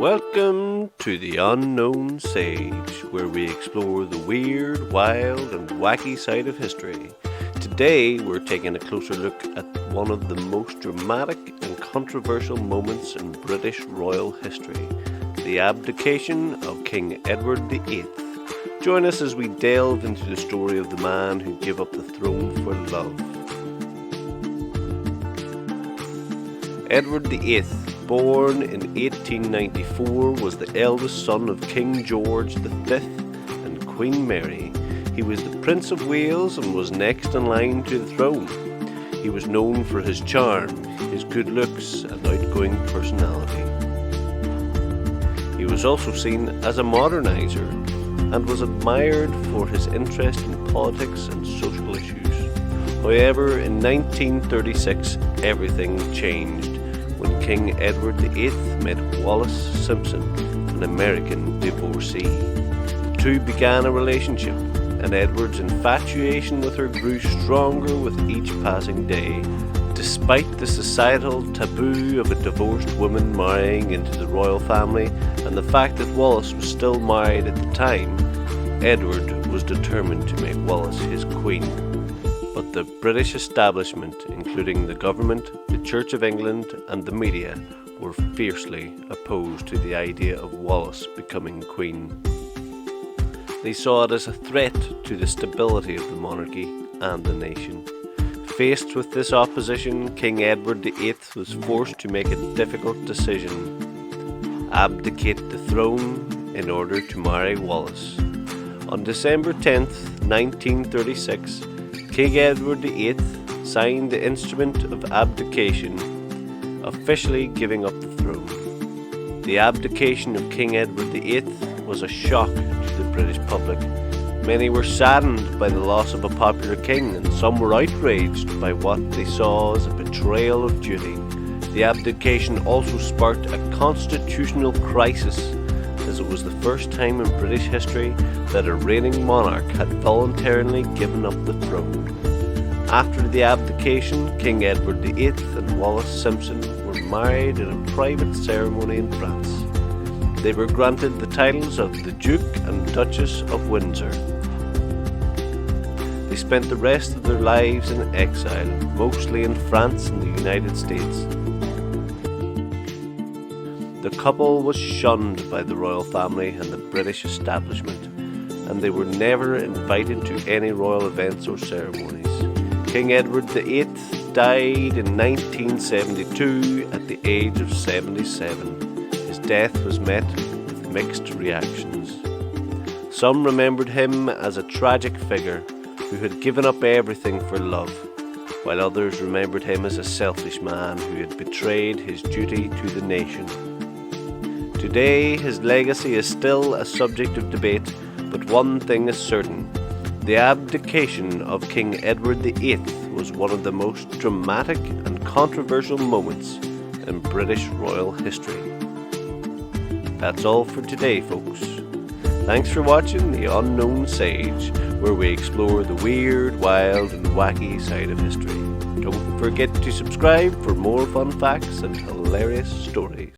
Welcome to the Unknown Sage, where we explore the weird, wild, and wacky side of history. Today, we're taking a closer look at one of the most dramatic and controversial moments in British royal history, the abdication of King Edward VIII. Join us as we delve into the story of the man who gave up the throne for love. Edward VIII, born in 1894, was the eldest son of King George V and Queen Mary. He was the Prince of Wales and was next in line to the throne. He was known for his charm, his good looks and outgoing personality. He was also seen as a modernizer and was admired for his interest in politics and social issues. However, in 1936, everything changed when King Edward VIII met Wallis Simpson, an American divorcee. The two began a relationship, and Edward's infatuation with her grew stronger with each passing day. Despite the societal taboo of a divorced woman marrying into the royal family and the fact that Wallis was still married at the time, Edward was determined to make Wallis his queen. But the British establishment, including the government, the Church of England and the media, were fiercely opposed to the idea of Wallis becoming queen. They saw it as a threat to the stability of the monarchy and the nation. Faced with this opposition, King Edward VIII was forced to make a difficult decision: abdicate the throne in order to marry Wallis. On December 10th, 1936, King Edward VIII signed the instrument of abdication, officially giving up the throne. The abdication of King Edward VIII was a shock to the British public. Many were saddened by the loss of a popular king, and some were outraged by what they saw as a betrayal of duty. The abdication also sparked a constitutional crisis, as it was the first time in British history that a reigning monarch had voluntarily given up the throne. After the abdication, King Edward VIII and Wallis Simpson were married in a private ceremony in France. They were granted the titles of the Duke and Duchess of Windsor. They spent the rest of their lives in exile, mostly in France and the United States. The couple was shunned by the royal family and the British establishment, and they were never invited to any royal events or ceremonies. King Edward VIII died in 1972 at the age of 77. His death was met with mixed reactions. Some remembered him as a tragic figure who had given up everything for love, while others remembered him as a selfish man who had betrayed his duty to the nation. Today, his legacy is still a subject of debate, but one thing is certain: the abdication of King Edward VIII was one of the most dramatic and controversial moments in British royal history. That's all for today, folks. Thanks for watching The Unknown Sage, where we explore the weird, wild, and wacky side of history. Don't forget to subscribe for more fun facts and hilarious stories.